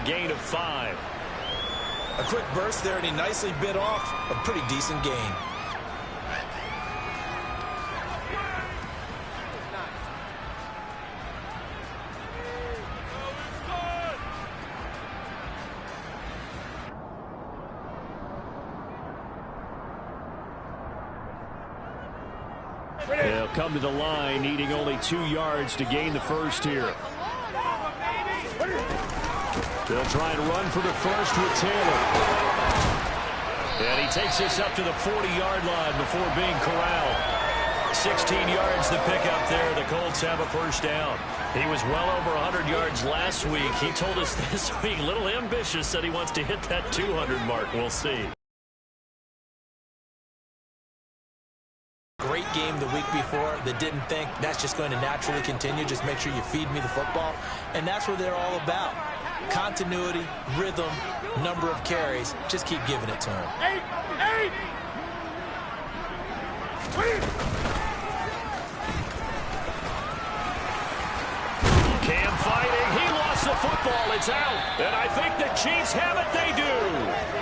gain of 5. A quick burst there, and he nicely bit off a pretty decent gain. They'll come to the line, needing only 2 yards to gain the first here. They'll try and run for the first with Taylor. And he takes this up to the 40-yard line before being corralled. 16 yards to pick up there. The Colts have a first down. He was well over 100 yards last week. He told us this week, a little ambitious, said he wants to hit that 200 mark. We'll see. Great game the week before that didn't think that's just going to naturally continue. Just make sure you feed me the football. And that's what they're all about. Continuity, rhythm, number of carries. Just keep giving it to him. Cam fighting. He lost the football. It's out. And I think the Chiefs have it. They do.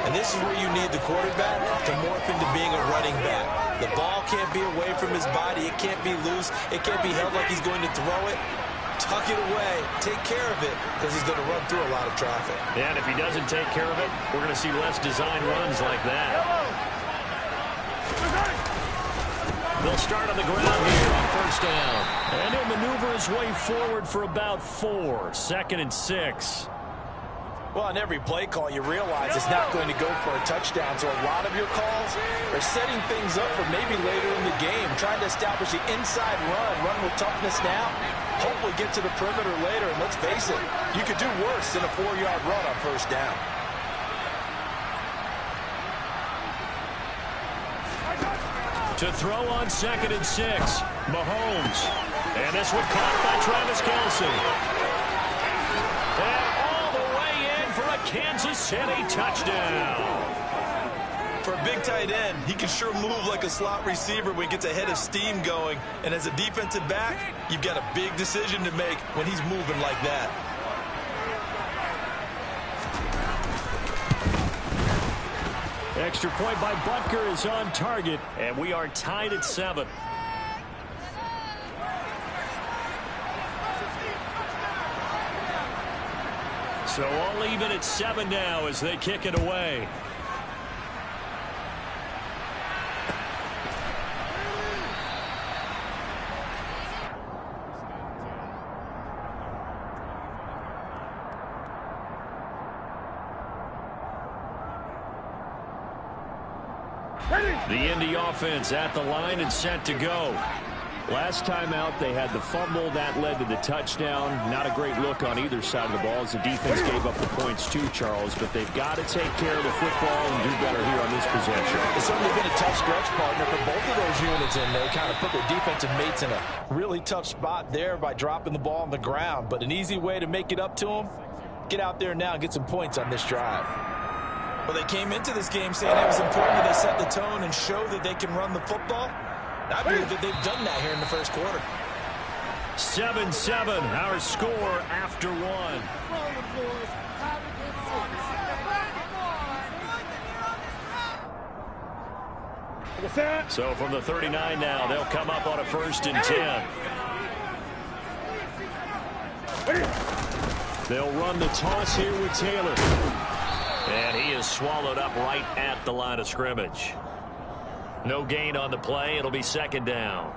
And this is where you need the quarterback to morph into being a running back. The ball can't be away from his body. It can't be loose. It can't be held like he's going to throw it. Tuck it away. Take care of it because he's going to run through a lot of traffic. And if he doesn't take care of it, we're going to see less design runs like that. They'll start on the ground here on first down. And he'll maneuver his way forward for about 4. 2nd and 6. Well, on every play call, you realize it's not going to go for a touchdown. So a lot of your calls are setting things up for maybe later in the game, trying to establish the inside run with toughness now. Hopefully get to the perimeter later. And let's face it, you could do worse than a 4-yard run on first down. To throw on 2nd and 6, Mahomes. And this one caught by Travis Kelce. And all the way in for a Kansas City touchdown. For a big tight end, he can sure move like a slot receiver when he gets a head of steam going. And as a defensive back, you've got a big decision to make when he's moving like that. Extra point by Butker is on target, and we are tied at 7. So all even at 7 now as they kick it away. The Indy offense at the line and set to go. Last time out, they had the fumble. That led to the touchdown. Not a great look on either side of the ball as the defense gave up the points too, Charles. But they've got to take care of the football and do better here on this possession. It's certainly been a tough stretch, partner, for both of those units in there. Kind of put their defensive mates in a really tough spot there by dropping the ball on the ground. But an easy way to make it up to them, get out there now and get some points on this drive. Well, they came into this game saying it was important that they set the tone and show that they can run the football. I believe that they've done that here in the first quarter. 7-7, our score after 1. So from the 39 now, they'll come up on a 1st and 10. They'll run the toss here with Taylor. And he is swallowed up right at the line of scrimmage. No gain on the play. It'll be 2nd down.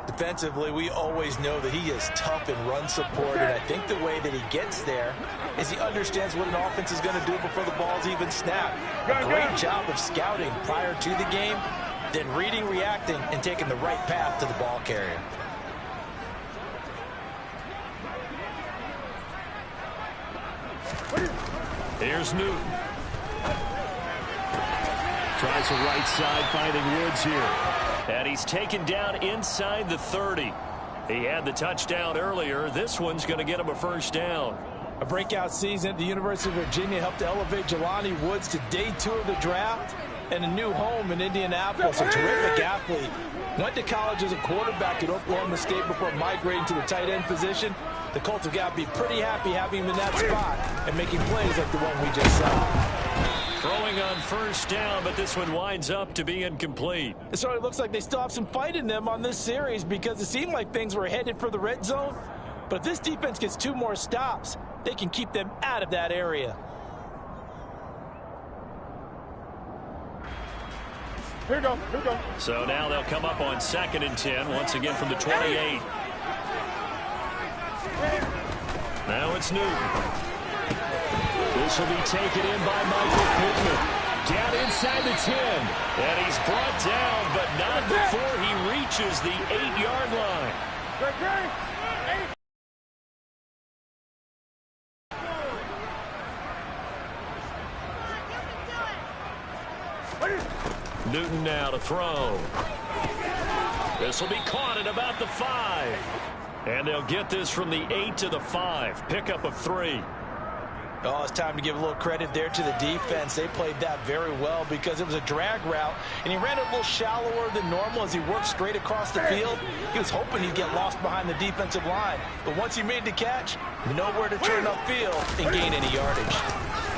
Defensively, we always know that he is tough in run support, and I think the way that he gets there is he understands what an offense is going to do before the ball's even snapped. A great job of scouting prior to the game, then reading, reacting, and taking the right path to the ball carrier. Here's Newton. Tries the right side, finding Woods here. And he's taken down inside the 30. He had the touchdown earlier. This one's going to get him a 1st down. A breakout season at the University of Virginia helped to elevate Jelani Woods to day 2 of the draft and a new home in Indianapolis. A terrific athlete. Went to college as a quarterback at Oklahoma State before migrating to the tight end position. The Colts have got to be pretty happy having him in that spot and making plays like the one we just saw. Throwing on first down, but this one winds up to be incomplete. It certainly looks like they still have some fight in them on this series because it seemed like things were headed for the red zone. But if this defense gets 2 more stops, they can keep them out of that area. Here we go. So now they'll come up on 2nd and 10, once again from the 28. Now it's Newton. This will be taken in by Michael Pittman. Down inside the 10. And he's brought down, but not before he reaches the 8-yard line. Newton now to throw. This will be caught at about the 5. And they'll get this from the 8 to the 5. Pickup of 3. Oh, it's time to give a little credit there to the defense. They played that very well because it was a drag route, and he ran it a little shallower than normal as he worked straight across the field. He was hoping he'd get lost behind the defensive line, but once he made the catch, nowhere to turn upfield and gain any yardage.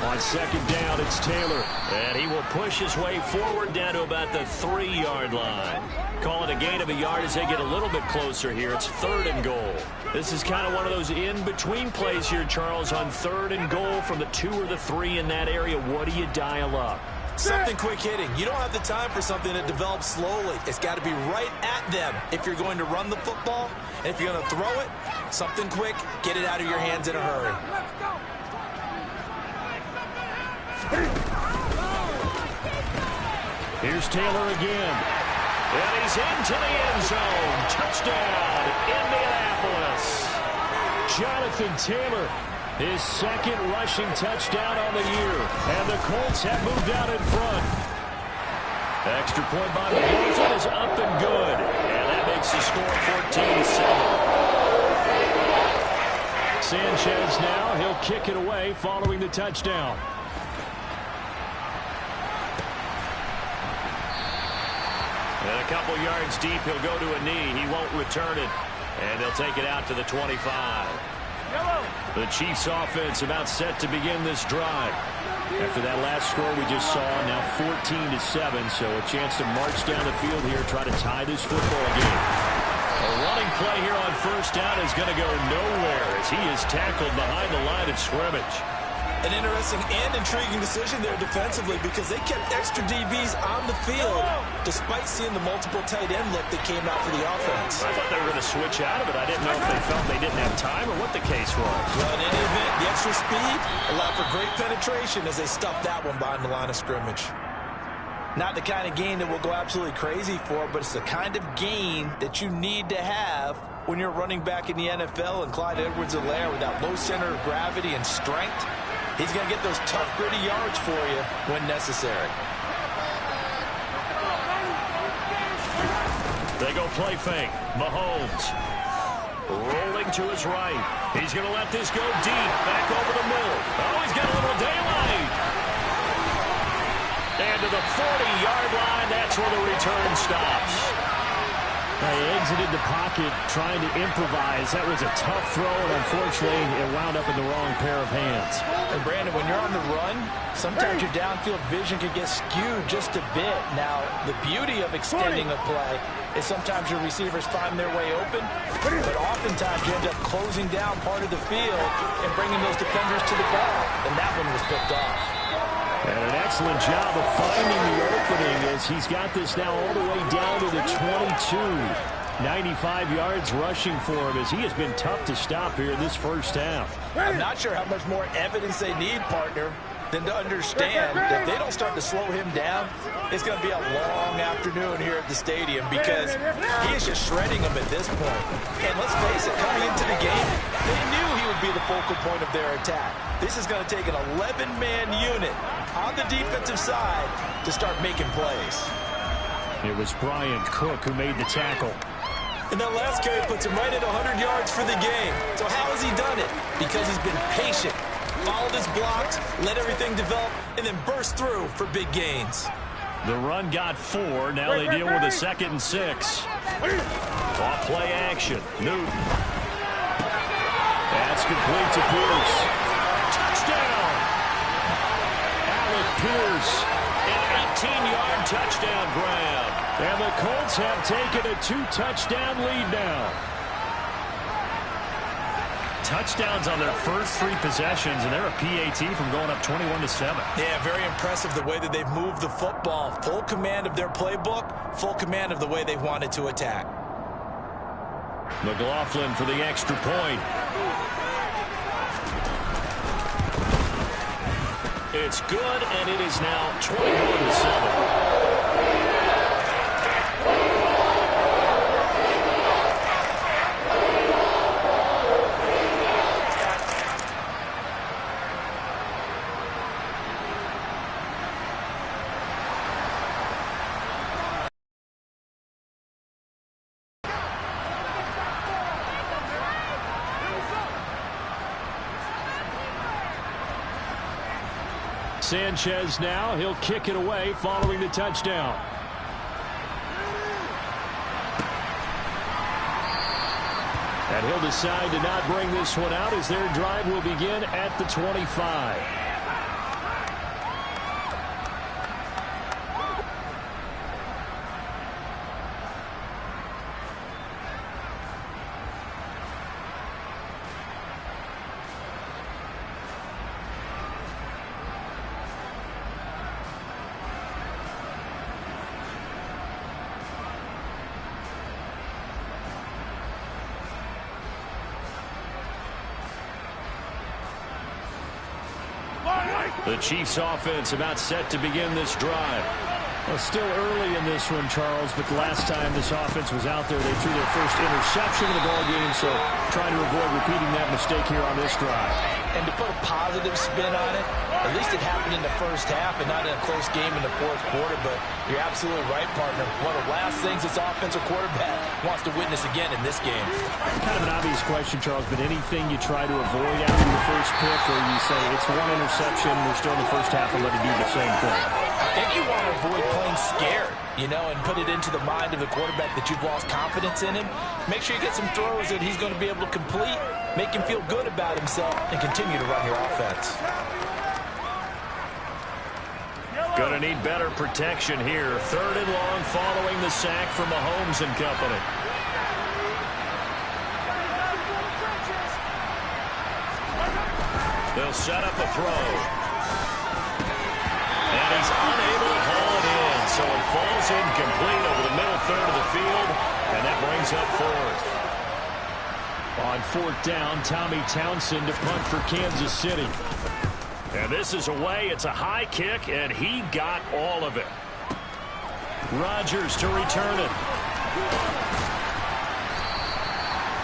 On 2nd down, it's Taylor, and he will push his way forward down to about the 3-yard line. Call it a gain of a yard as they get a little bit closer here. It's 3rd and goal. This is kind of one of those in-between plays here, Charles, on 3rd and goal from the 2 or the 3 in that area. What do you dial up? Something quick hitting. You don't have the time for something that develops slowly. It's got to be right at them if you're going to run the football. And if you're going to throw it, something quick, get it out of your hands in a hurry. Here's Taylor again. And he's into the end zone. Touchdown, Indianapolis. Jonathan Taylor, his 2nd rushing touchdown on the year. And the Colts have moved out in front. Extra point by McLaughlin is up and good. And that makes the score 14-7. Sanchez now, he'll kick it away following the touchdown. And a couple yards deep, he'll go to a knee. He won't return it. And they'll take it out to the 25. The Chiefs offense about set to begin this drive. After that last score we just saw, now 14-7. So a chance to march down the field here, try to tie this football game. A running play here on first down is going to go nowhere as he is tackled behind the line of scrimmage. An interesting and intriguing decision there defensively because they kept extra DBs on the field despite seeing the multiple tight end look that came out for the offense. I thought they were going to switch out of it. I didn't know if they felt they didn't have time or what the case was. Well, in any event, the extra speed allowed for great penetration as they stuffed that one behind the line of scrimmage. Not the kind of gain that we'll go absolutely crazy for, but it's the kind of gain that you need to have when you're running back in the NFL. And Clyde Edwards-Helaire with that low center of gravity and strength, he's going to get those tough, gritty yards for you when necessary. They go play fake. Mahomes rolling to his right. He's going to let this go deep. Back over the middle. Oh, he's got a little daylight. And to the 40-yard line, that's where the return stops. He exited the pocket trying to improvise. That was a tough throw, and unfortunately, it wound up in the wrong pair of hands. And Brandon, when you're on the run, sometimes your downfield vision can get skewed just a bit. Now, the beauty of extending a play is sometimes your receivers find their way open, but oftentimes you end up closing down part of the field and bringing those defenders to the ball, and that one was picked off. And an excellent job of finding the opening as he's got this now all the way down to the 22. 95 yards rushing for him as he has been tough to stop here in this first half. I'm not sure how much more evidence they need, partner, than to understand that if they don't start to slow him down, it's going to be a long afternoon here at the stadium because he is just shredding them at this point. And let's face it, coming into the game, they knew he would be the focal point of their attack. This is going to take an 11-man unit on the defensive side to start making plays. It was Brian Cook who made the tackle. And that last carry puts him right at 100 yards for the game. So how has he done it? Because he's been patient, followed his blocks, let everything develop, and then burst through for big gains. The run got 4. Now they deal with a 2nd and 6. Off play action. Newton. That's complete to Pierce. Touchdown! Alec Pierce, an 18-yard touchdown grab. And the Colts have taken a 2-touchdown lead now. Touchdowns on their first 3 possessions, and they're a PAT from going up 21-7. Yeah, very impressive the way that they've moved the football. Full command of their playbook, full command of the way they wanted to attack. McLaughlin for the extra point. It's good, and it is now 21-7. Sanchez now, he'll kick it away following the touchdown. And he'll decide to not bring this one out as their drive will begin at the 25. The Chiefs offense about set to begin this drive. Well, still early in this one, Charles, but the last time this offense was out there, they threw their first interception of the ball game, so trying to avoid repeating that mistake here on this drive. And to put a positive spin on it, at least it happened in the first half and not in a close game in the fourth quarter, but you're absolutely right, partner. One of the last things this offensive quarterback wants to witness again in this game. Kind of an obvious question, Charles, but anything you try to avoid after the first pick, or you say it's one interception, we're still in the first half, and let it do the same thing? I think you want to avoid playing scared, you know, and put it into the mind of the quarterback that you've lost confidence in him. Make sure you get some throws that he's going to be able to complete, make him feel good about himself, and continue to run your offense. Going to need better protection here. 3rd and long following the sack from Mahomes and company. They'll set up a throw. And he's unable to haul it in, so it falls incomplete over the middle third of the field, and that brings up 4th. On 4th down, Tommy Townsend to punt for Kansas City. And this is away. It's a high kick, and he got all of it. Rodgers to return it.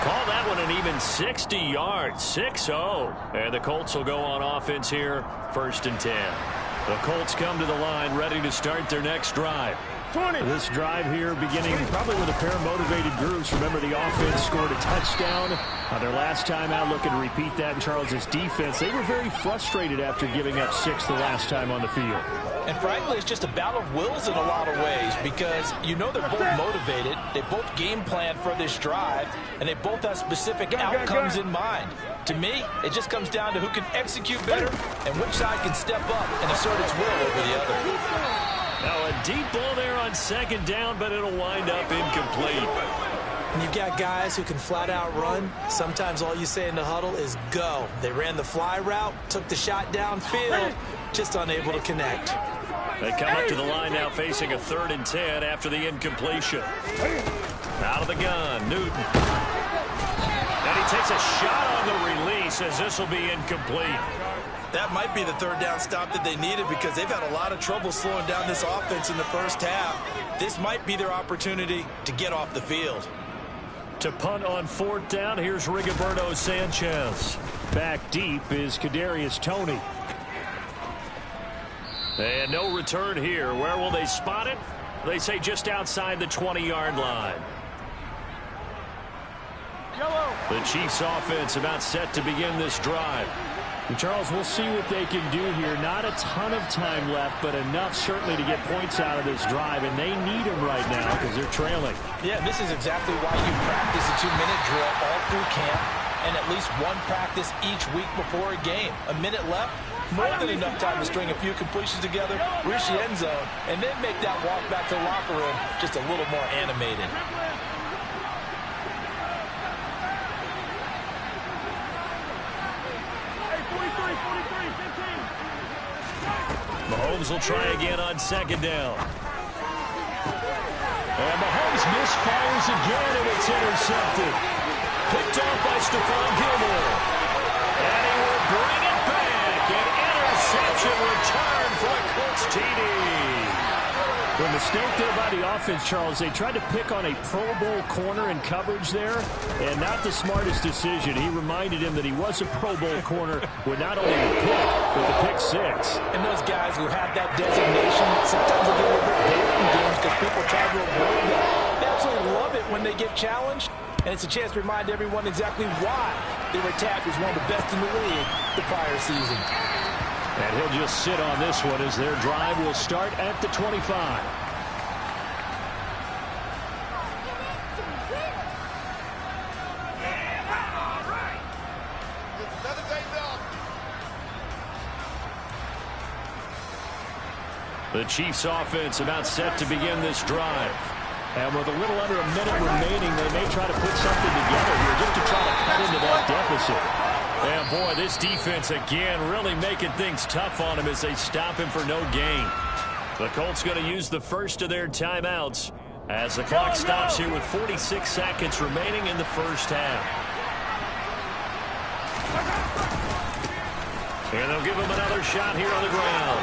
Call that one an even 60 yards, 6-0. And the Colts will go on offense here, 1st and 10. The Colts come to the line ready to start their next drive. 20. This drive here beginning probably with a pair of motivated groups. Remember, the offense scored a touchdown on their last time out. Looking to repeat that in Charles' defense. They were very frustrated after giving up 6 the last time on the field. And frankly, it's just a battle of wills in a lot of ways because you know they're both motivated. They both game plan for this drive, and they both have specific outcomes in mind. To me, it just comes down to who can execute better and which side can step up and assert its will over the other. Now a deep ball there on 2nd down, but it'll wind up incomplete. When you've got guys who can flat out run, sometimes all you say in the huddle is go. They ran the fly route, took the shot downfield, just unable to connect. They come up to the line now facing a 3rd and 10 after the incompletion. Out of the gun, Newton. And he takes a shot on the release as this will be incomplete. That might be the 3rd down stop that they needed because they've had a lot of trouble slowing down this offense in the first half. This might be their opportunity to get off the field. To punt on 4th down, here's Rigoberto Sanchez. Back deep is Kadarius Toney. And no return here. Where will they spot it? They say just outside the 20-yard line. The Chiefs offense about set to begin this drive. And Charles, we'll see what they can do here. Not a ton of time left, but enough certainly to get points out of this drive, and they need them right now because they're trailing. Yeah, this is exactly why you practice a 2-minute drill all through camp. and at least one practice each week before a game. A minute left, more than enough time to string a few completions together, reach the end zone, and then make that walk back to the locker room just a little more animated. Mahomes will try again on second down. And Mahomes misfires again, and it's intercepted. Picked off by Stephon Gilmore. And he will bring it back. An interception return for a Colts TD. The mistake there by the offense, Charles, they tried to pick on a Pro Bowl corner in coverage there, and not the smartest decision. He reminded him that he was a Pro Bowl corner with not only the pick, but the pick six. And those guys who have that designation, sometimes they get a little bit bored in games because people try to avoid them. They absolutely love it when they get challenged, and it's a chance to remind everyone exactly why they were tagged as one of the best in the league the prior season. And he'll just sit on this one as their drive will start at the 25. The Chiefs offense about set to begin this drive. And with a little under a minute remaining, they may try to put something together here just to try to cut into that deficit. And boy, this defense again really making things tough on him as they stop him for no gain. The Colts going to use the first of their timeouts as the clock stops here with 46 seconds remaining in the first half. And they'll give him another shot here on the ground.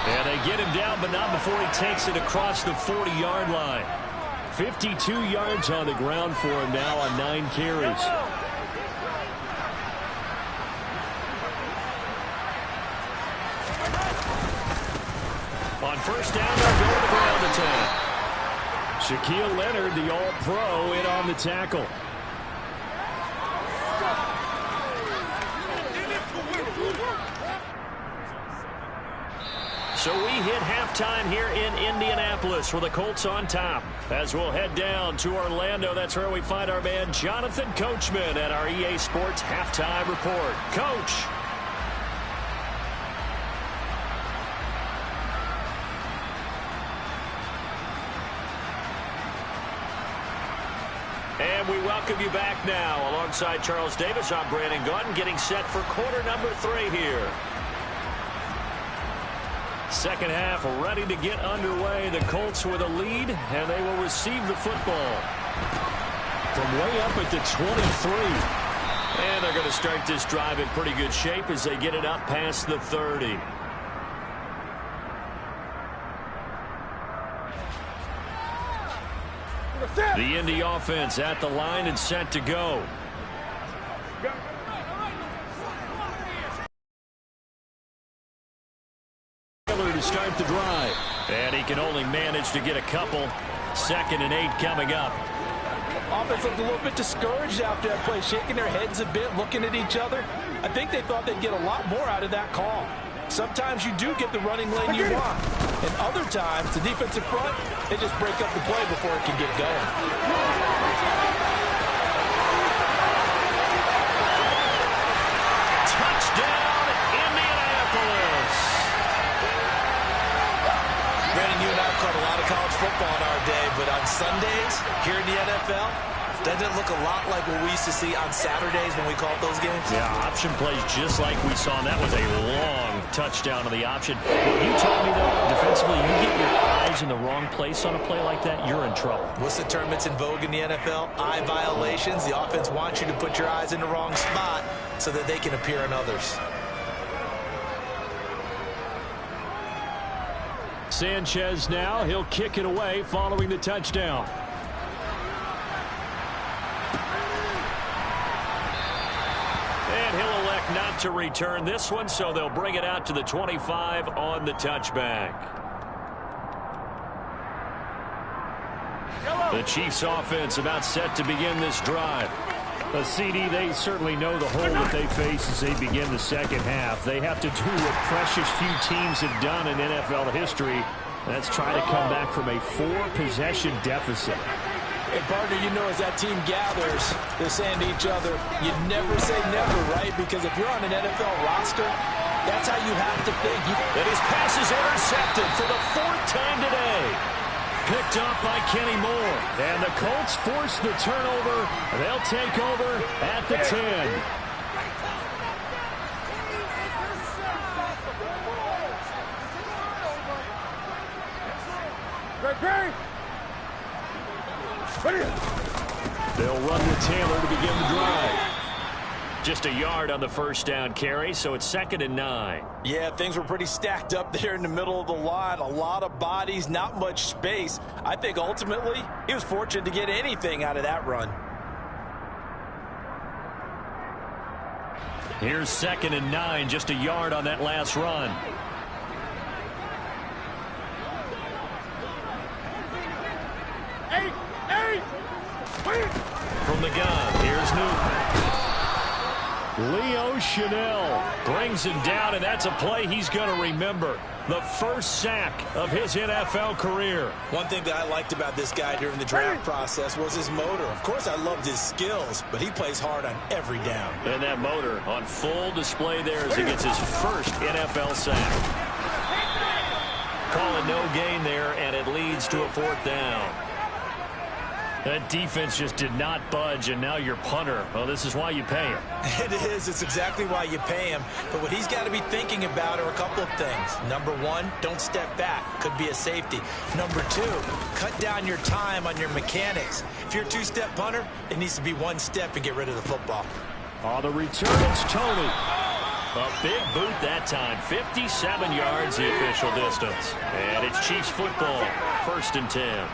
And they get him down, but not before he takes it across the 40-yard line. 52 yards on the ground for him now on 9 carries. On first down, they'll go to the ground attack. Shaquille Leonard, the All-Pro, in on the tackle. So we hit halftime here in Indianapolis with the Colts on top. As we'll head down to Orlando, that's where we find our man Jonathan Coachman at our EA Sports Halftime Report. Coach. And we welcome you back now. Alongside Charles Davis, I'm Brandon Gaudin, getting set for quarter number 3 here. Second half ready to get underway. The Colts with a lead, and they will receive the football from way up at the 23. And they're going to start this drive in pretty good shape as they get it up past the 30. The Indy offense at the line and set to go. To start the drive. And he can only manage to get a couple. 2nd and 8 coming up. Offense looked a little bit discouraged after that play, shaking their heads a bit, looking at each other. I think they thought they'd get a lot more out of that call. Sometimes you do get the running lane you want. And other times, the defensive front, they just break up the play before it can get going. Touchdown, Indianapolis. Brandon, you and I have caught a lot of college football in our day, but on Sundays, here in the NFL, doesn't it look a lot like what we used to see on Saturdays when we called those games? Yeah, option plays just like we saw, and that was a long touchdown on the option. What you told me, though, defensively, you get your eyes in the wrong place on a play like that, you're in trouble. What's the term that's in vogue in the NFL? Eye violations. The offense wants you to put your eyes in the wrong spot so that they can appear on others. Sanchez now, he'll kick it away following the touchdown. And he'll elect not to return this one, so they'll bring it out to the 25 on the touchback. The Chiefs offense about set to begin this drive. CD, they certainly know the hole that they face as they begin the second half. They have to do what precious few teams have done in NFL history. That's try to come back from a 4-possession deficit. Hey, partner, you know as that team gathers, they're saying to each other, you never say never, right? Because if you're on an NFL roster, that's how you have to think. And his pass is intercepted for the 4th time today. Picked up by Kenny Moore. And the Colts force the turnover. They'll take over at the 10. They'll run with Taylor to begin the drive. Just a yard on the first down carry, so it's 2nd and 9. Yeah, things were pretty stacked up there in the middle of the line. A lot of bodies, not much space. I think ultimately he was fortunate to get anything out of that run. Here's 2nd and 9, just a yard on that last run. From the gun, here's Newton. Leo Chanel Brings him down, and that's a play he's going to remember. The first sack of his NFL career. One thing that I liked about this guy during the draft process was his motor. Of course, I loved his skills, but he plays hard on every down. And that motor on full display there as he gets his first NFL sack. Calling no gain there, and it leads to a 4th down. That defense just did not budge, and now your punter. Well, this is why you pay him. It is. It's exactly why you pay him. But what he's got to be thinking about are a couple of things. Number one, don't step back. Could be a safety. Number two, cut down your time on your mechanics. If you're a 2-step punter, it needs to be 1 step and get rid of the football. On the return, it's Tony. A big boot that time. 57 yards the official distance. And it's Chiefs football. 1st and 10.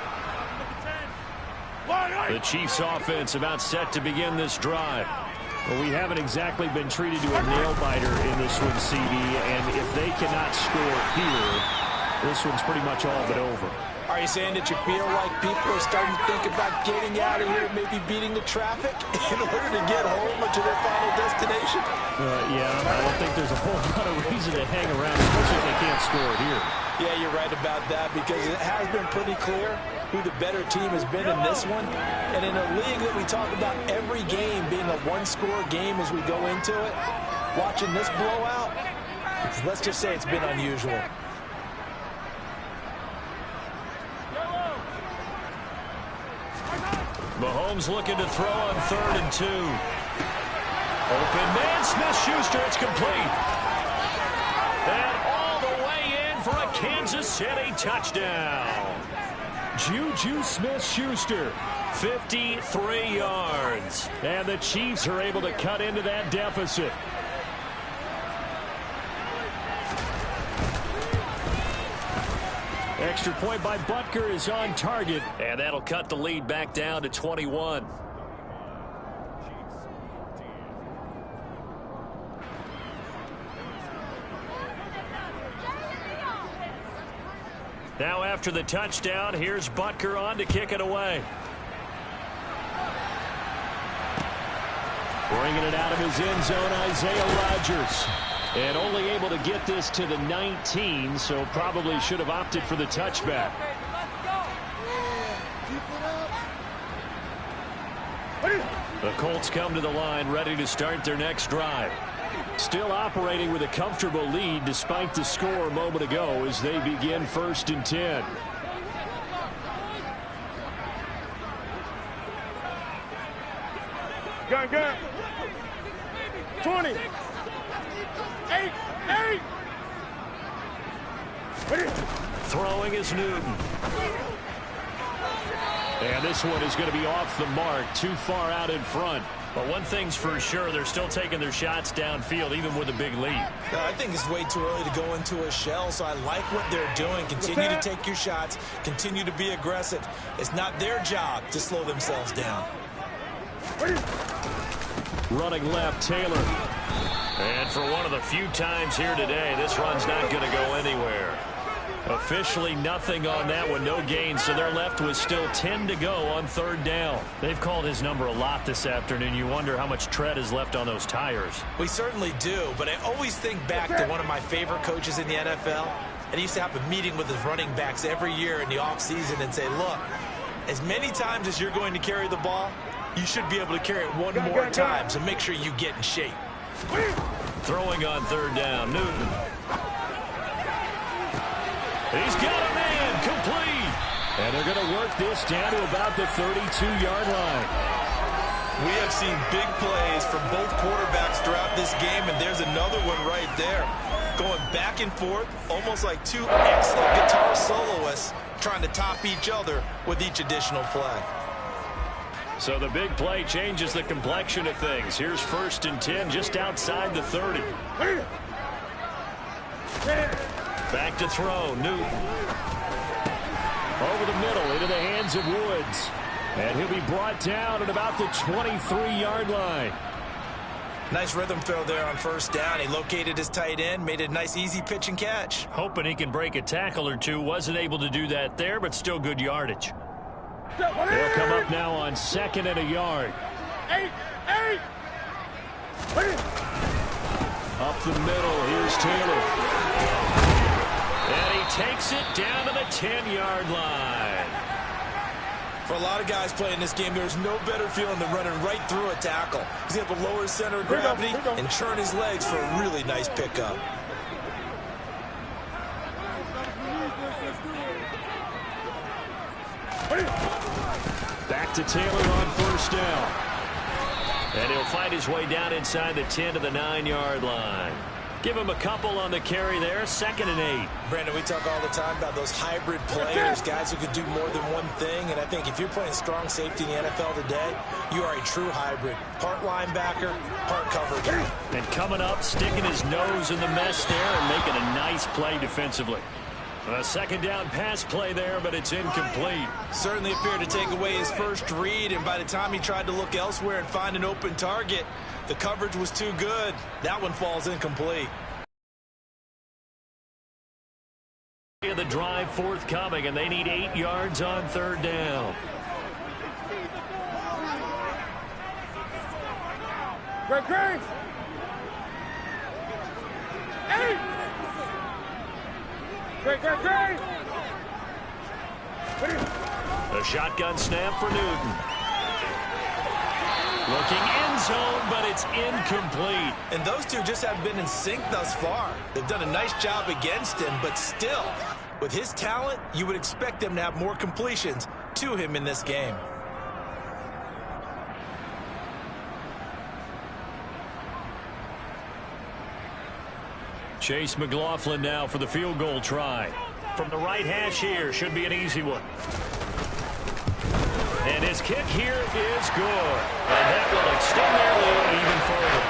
The Chiefs offense about set to begin this drive. Well, we haven't exactly been treated to a nail-biter in this one, CD, and if they cannot score here, this one's pretty much all but over. Are you saying that you feel like people are starting to think about getting out of here, maybe beating the traffic in order to get home or to their final destination? Yeah, I don't think there's a whole lot of reason to hang around, especially if they can't score here. Yeah, you're right about that because it has been pretty clear who the better team has been in this one. And in a league that we talk about every game being a 1-score game as we go into it, watching this blowout, let's just say it's been unusual. Mahomes looking to throw on 3rd and 2. Open man, Smith-Schuster, it's complete. And all the way in for a Kansas City touchdown. Juju Smith-Schuster, 53 yards. and the Chiefs are able to cut into that deficit. Extra point by Butker is on target. And that'll cut the lead back down to 21. Now after the touchdown, here's Butker on to kick it away. Bringing it out of his end zone, Isaiah Rodgers. And only able to get this to the 19, so probably should have opted for the touchback. The Colts come to the line ready to start their next drive. Still operating with a comfortable lead despite the score a moment ago as they begin 1st and 10. Gun. 20. 8. Throwing is Newton. And this one is going to be off the mark, too far out in front. But one thing's for sure, they're still taking their shots downfield, even with a big lead. No, I think it's way too early to go into a shell, so I like what they're doing. Continue to take your shots. Continue to be aggressive. It's not their job to slow themselves down. Running left, Taylor. And for one of the few times here today, this run's not going to go anywhere. Officially nothing on that one, no gain, so they're left with still 10 to go on 3rd down. They've called his number a lot this afternoon. You wonder how much tread is left on those tires. We certainly do, but I always think back to one of my favorite coaches in the NFL, and he used to have a meeting with his running backs every year in the offseason and say, look, As many times as you're going to carry the ball, you should be able to carry it one more time, so make sure you get in shape. Throwing on third down, Newton. He's got a man, complete. And they're going to work this down to about the 32-yard line. We have seen big plays from both quarterbacks throughout this game, and there's another one right there. Going back and forth, almost like two excellent guitar soloists trying to top each other with each additional play. So the big play changes the complexion of things. Here's 1st and 10 just outside the 30. Back to throw, Newton. Over the middle, into the hands of Woods. And he'll be brought down at about the 23-yard line. Nice rhythm throw there on 1st down. He located his tight end, made a nice easy pitch and catch. Hoping he can break a tackle or two. Wasn't able to do that there, but still good yardage. They'll come up now on 2nd and a yard. Up the middle, here's Taylor. And he takes it down to the 10-yard line. For a lot of guys playing this game, there's no better feeling than running right through a tackle. He's able to lower his center of gravity and churn his legs for a really nice pickup. Back to Taylor on 1st down. And he'll fight his way down inside the 10 to the 9-yard line. Give him a couple on the carry there, 2nd and 8. Brandon, we talk all the time about those hybrid players, guys who can do more than one thing. And I think if you're playing strong safety in the NFL today, you are a true hybrid. Part linebacker, part cover guy. And coming up, sticking his nose in the mess there and making a nice play defensively. A 2nd down pass play there, but it's incomplete. Certainly appeared to take away his first read, and by the time he tried to look elsewhere and find an open target, the coverage was too good. That one falls incomplete. The drive forthcoming, and they need 8 yards on 3rd down. Great. 8. Great. A shotgun snap for Newton. Looking end zone, but it's incomplete. And those two just haven't been in sync thus far. They've done a nice job against him, but still, with his talent, you would expect them to have more completions to him in this game. Chase McLaughlin now for the field goal try. From the right hash here, should be an easy one. And his kick here is good. And that will extend their lead even further.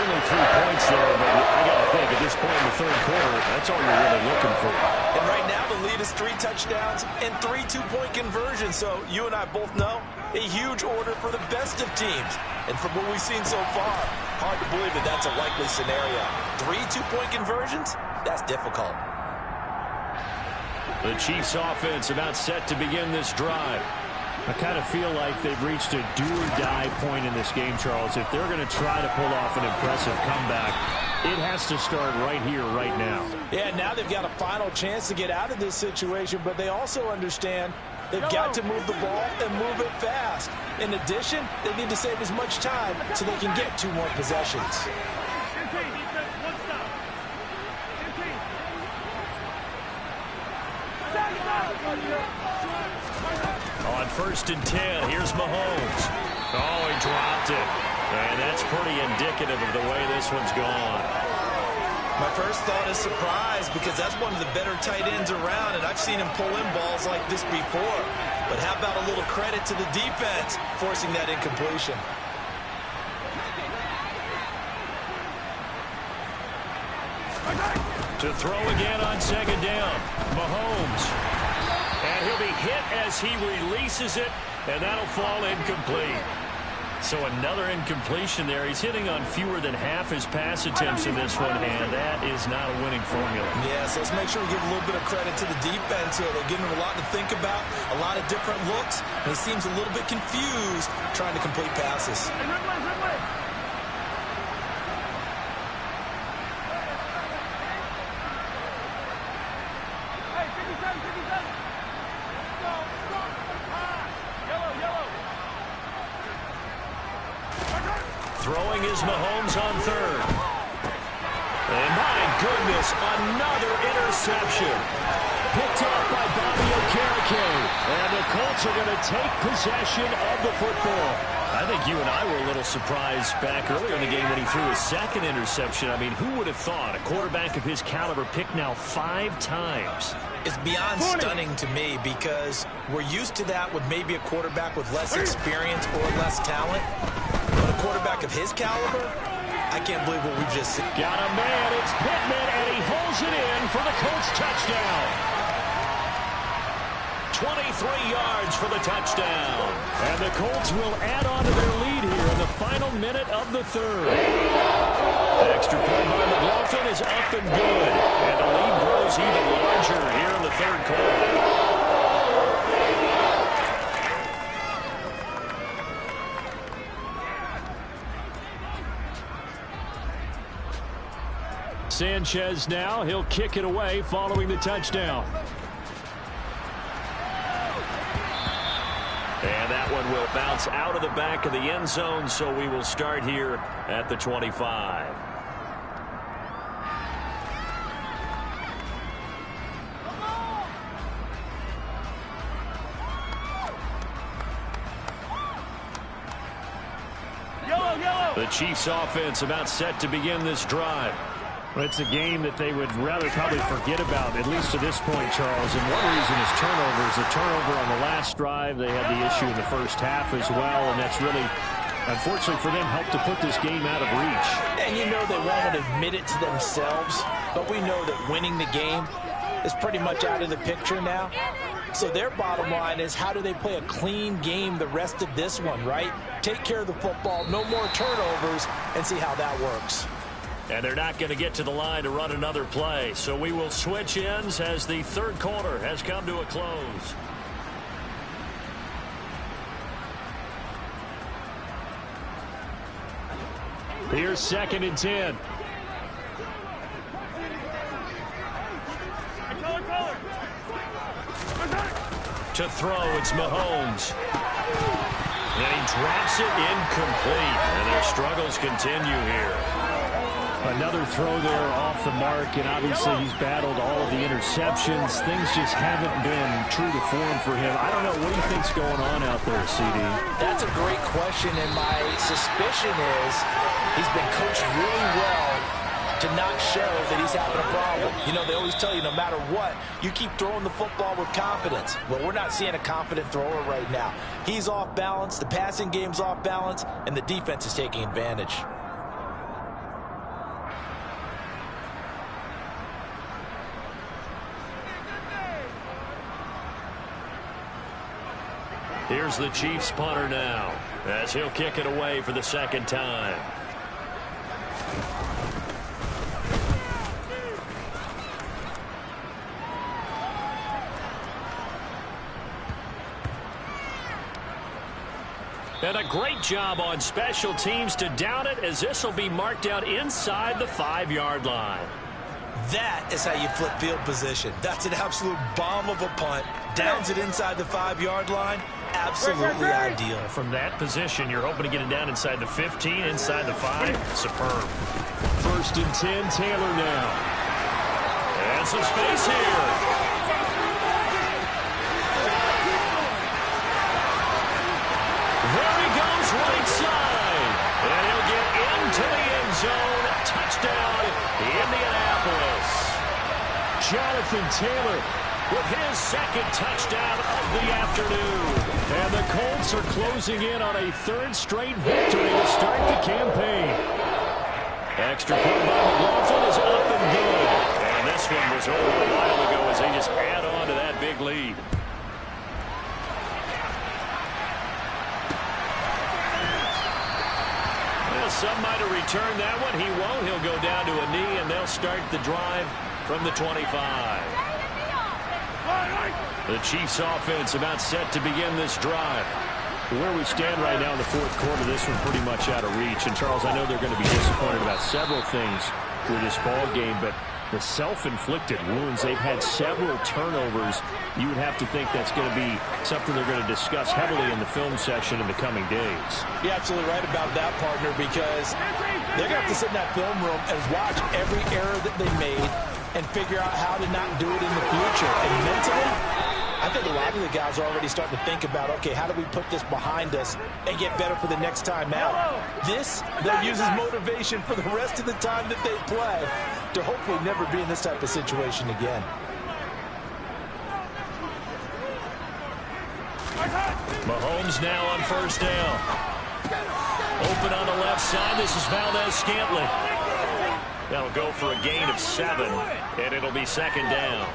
Only 3 points there, but I got to think at this point in the 3rd quarter, that's all you're really looking for. And right now the lead is 3 touchdowns and 3 two-point conversions. So you and I both know a huge order for the best of teams. And from what we've seen so far, hard to believe that that's a likely scenario. 3 two-point conversions? That's difficult. The Chiefs offense about set to begin this drive. I kind of feel like they've reached a do-or-die point in this game, Charles. If they're going to try to pull off an impressive comeback, it has to start right here, right now. Yeah, now they've got a final chance to get out of this situation, but they also understand they've got to move the ball and move it fast. In addition, they need to save as much time so they can get 2 more possessions. On 1st and 10, here's Mahomes. Oh, he dropped it. And that's pretty indicative of the way this one's gone. My first thought is surprise because that's one of the better tight ends around, and I've seen him pull in balls like this before. But how about a little credit to the defense forcing that incompletion? To throw again on 2nd down, Mahomes. And he'll be hit as he releases it, and that'll fall incomplete. So another incompletion there. He's hitting on fewer than half his pass attempts in this one, and that is not a winning formula. Yeah, so let's make sure we give a little bit of credit to the defense here. They're giving him a lot to think about, a lot of different looks, and he seems a little bit confused trying to complete passes. Throwing is Mahomes on third. And my goodness, another interception. Picked off by Bobby Okereke. And the Colts are going to take possession of the football. I think you and I were a little surprised back earlier in the game when he threw his second interception. I mean, who would have thought a quarterback of his caliber picked now 5 times? It's beyond stunning to me because we're used to that with maybe a quarterback with less experience or less talent. But a quarterback of his caliber, I can't believe what we just seen. Got a man, it's Pittman, and he holds it in for the Colts touchdown. 23 yards for the touchdown. And the Colts will add on to their lead here in the final minute of the third. Extra point by McLaughlin is up and good. And the lead grows even larger here in the third quarter. Sanchez now, he'll kick it away following the touchdown. And that one will bounce out of the back of the end zone, so we will start here at the 25. The Chiefs offense about set to begin this drive. Well, it's a game that they would rather probably forget about, at least to this point, Charles. And one reason is turnovers. The turnover on the last drive, they had the issue in the first half as well, and that's really, unfortunately for them, helped to put this game out of reach. And you know they won't admit it to themselves, but we know that winning the game is pretty much out of the picture now. So their bottom line is, how do they play a clean game the rest of this one, right? Take care of the football, no more turnovers, and see how that works. And they're not going to get to the line to run another play. So we will switch ends as the third quarter has come to a close. Here's 2nd and 10. To throw, it's Mahomes. And he drops it incomplete. And their struggles continue here. Another throw there off the mark, and obviously he's battled all of the interceptions. Things just haven't been true to form for him. I don't know. What do you think's going on out there, CD? That's a great question, and my suspicion is he's been coached really well to not show that he's having a problem. You know, they always tell you no matter what, you keep throwing the football with confidence. Well, we're not seeing a confident thrower right now. He's off balance, the passing game's off balance, and the defense is taking advantage. Here's the Chiefs punter now, as he'll kick it away for the second time. And a great job on special teams to down it, as this will be marked out inside the 5-yard line. That is how you flip field position. That's an absolute bomb of a punt. Downs it inside the 5-yard line. Absolutely ideal. From that position, you're hoping to get it down inside the 15, inside the 5. Superb. 1st and 10, Taylor now. And some space here. There he goes, right side. And he'll get into the end zone. Touchdown, Indianapolis. Jonathan Taylor with his 2nd touchdown of the afternoon. And the Colts are closing in on a 3rd straight victory to start the campaign. Extra point by McLaughlin is up and good. And this one was over a while ago as they just add on to that big lead. Well, some might have returned that one. He won't. He'll go down to a knee, and they'll start the drive from the 25. The Chiefs offense about set to begin this drive. Where we stand right now in the 4th quarter, this one pretty much out of reach. And, Charles, I know they're going to be disappointed about several things with this ball game, but The self-inflicted wounds. They've had several turnovers. You would have to think that's going to be something they're going to discuss heavily in the film session in the coming days. You're absolutely right about that, partner, because they're going to have to sit in that film room and watch every error that they made and figure out how to not do it in the future. And mentally, I think a lot of the guys are already starting to think about, okay, how do we put this behind us and get better for the next time out? This, they'll use as motivation for the rest of the time that they play to hopefully never be in this type of situation again. Mahomes now on first down. Open on the left side. This is Valdez-Scantling. That'll go for a gain of 7, and it'll be second down.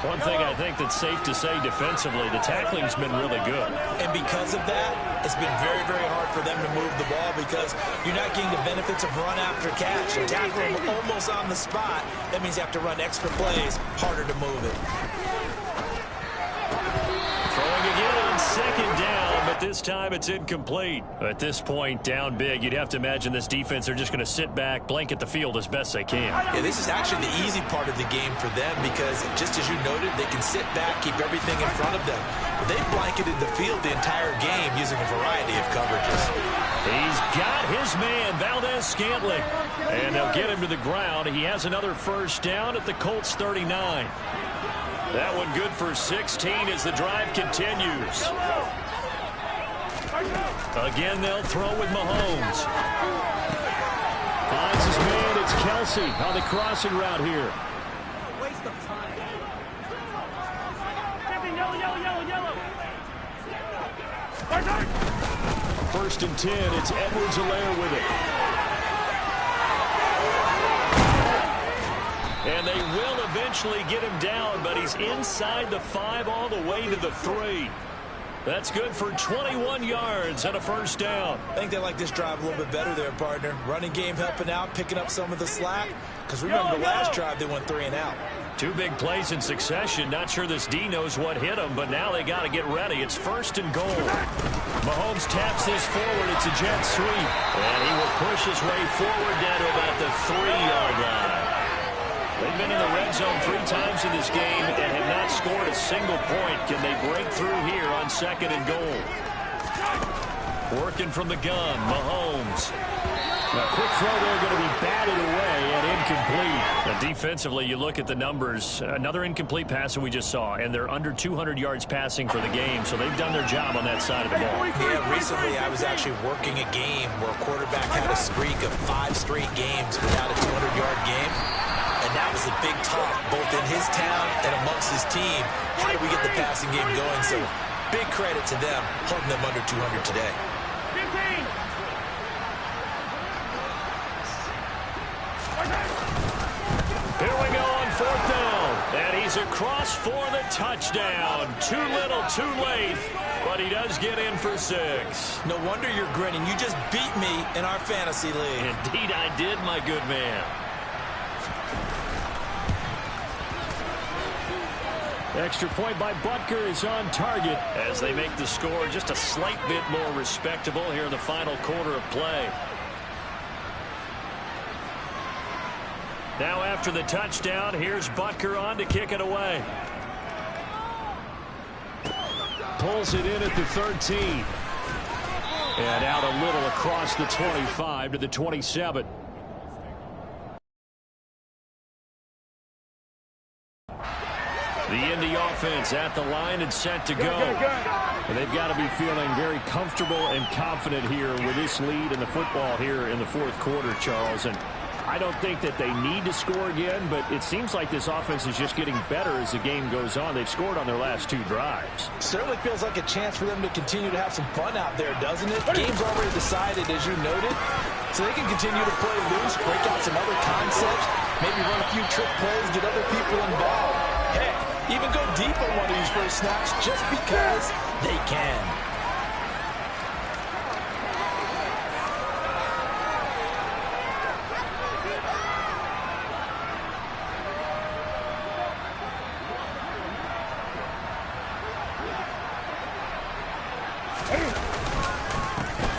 One thing I think that's safe to say defensively, the tackling's been really good. And because of that, it's been very, very hard for them to move the ball because you're not getting the benefits of run after catch. You tackle them almost on the spot. That means you have to run extra plays, harder to move it. Throwing again on second down, but this time it's incomplete. At this point, down big, you'd have to imagine this defense are just going to sit back, blanket the field as best they can. Yeah, this is actually the easy part of the game for them because, just as you noted, they can sit back, keep everything in front of them. But they've blanketed the field the entire game using a variety of coverages. He's got his man, Valdez-Scantling. And they'll get him to the ground. He has another first down at the Colts 39. That one good for 16 as the drive continues. Again, they'll throw with Mahomes. Finds his man. It's Kelsey on the crossing route here. Waste of time. Yellow. First and 10. It's Edwards-Helaire with it. And they will eventually get him down, but he's inside the 5 all the way to the 3. That's good for 21 yards and a first down. I think they like this drive a little bit better there, partner. Running game helping out, picking up some of the slack. Because remember, the last drive they went 3 and out. 2 big plays in succession. Not sure this D knows what hit him, but now they got to get ready. It's first and goal. Mahomes taps this forward. It's a jet sweep. And he will push his way forward down to about the 3-yard line. They've been in the red zone 3 times in this game and have not scored a single point. Can they break through here on second and goal? Working from the gun, Mahomes. A quick throw there going to be batted away and incomplete. Now, defensively, you look at the numbers. Another incomplete pass that we just saw, and they're under 200 yards passing for the game, so they've done their job on that side of the ball. Yeah, recently I was actually working a game where a quarterback had a streak of 5 straight games without a 200-yard game. And that was a big talk, both in his town and amongst his team. How do we get the passing game going? So big credit to them, holding them under 200 today. 15. Here we go on fourth down. And he's across for the touchdown. Too little, too late. But he does get in for 6. No wonder you're grinning. You just beat me in our fantasy league. Indeed I did, my good man. Extra point by Butker is on target. As they make the score just a slight bit more respectable here in the final quarter of play. Now after the touchdown, here's Butker on to kick it away. Pulls it in at the 13. And out a little across the 25 to the 27. The Indy offense at the line and set to go. And they've got to be feeling very comfortable and confident here with this lead in the football here in the fourth quarter, Charles. And I don't think that they need to score again, but it seems like this offense is just getting better as the game goes on. They've scored on their last 2 drives. Certainly feels like a chance for them to continue to have some fun out there, doesn't it? Game's already decided, as you noted, so they can continue to play loose, break out some other concepts, maybe run a few trick plays, get other people involved. Heck, even go deep on one of these first snaps just because they can.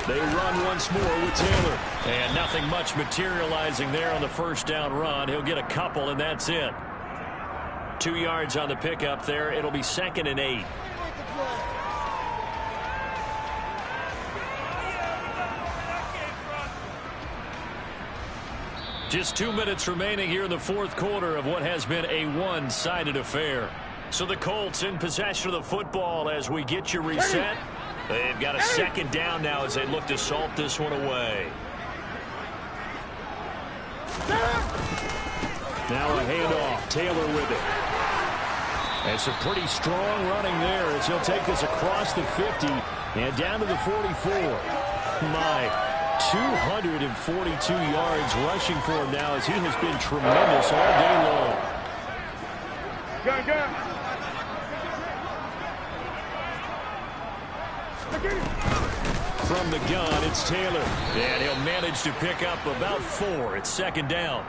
They run once more with Taylor. And nothing much materializing there on the first down run. He'll get a couple, and that's it. 2 yards on the pickup there. It'll be 2nd and 8. Just 2 minutes remaining here in the fourth quarter of what has been a one-sided affair. So the Colts in possession of the football as we get you reset. They've got a 2nd down now as they look to salt this one away. Now a handoff. Taylor with it. And some pretty strong running there as he'll take this across the 50 and down to the 44. My, 242 yards rushing for him now as he has been tremendous all day long. From the gun, it's Taylor. And he'll manage to pick up about 4. It's 2nd down.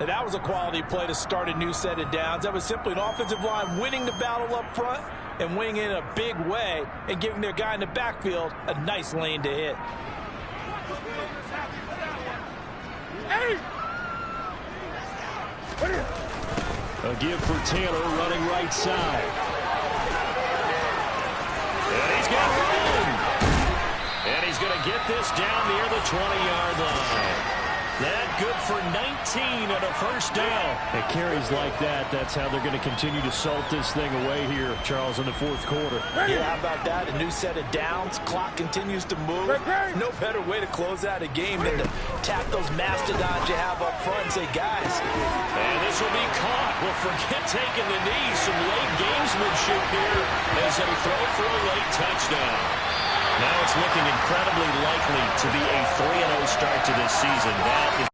And that was a quality play to start a new set of downs. That was simply an offensive line winning the battle up front and winning in a big way and giving their guy in the backfield a nice lane to hit. A give for Taylor running right side. And he's got room. And he's going to get this down near the 20-yard line. That good for 19 and a first down. It carries like that. That's how they're going to continue to salt this thing away here, Charles, in the fourth quarter. Yeah, how about that? A new set of downs. Clock continues to move. No better way to close out a game than to tap those mastodons you have up front and say, guys. And this will be caught. Well, forget taking the knee. Some late gamesmanship here as they throw for a late touchdown. Now it's looking incredibly likely to be a 3-0 start to this season. That is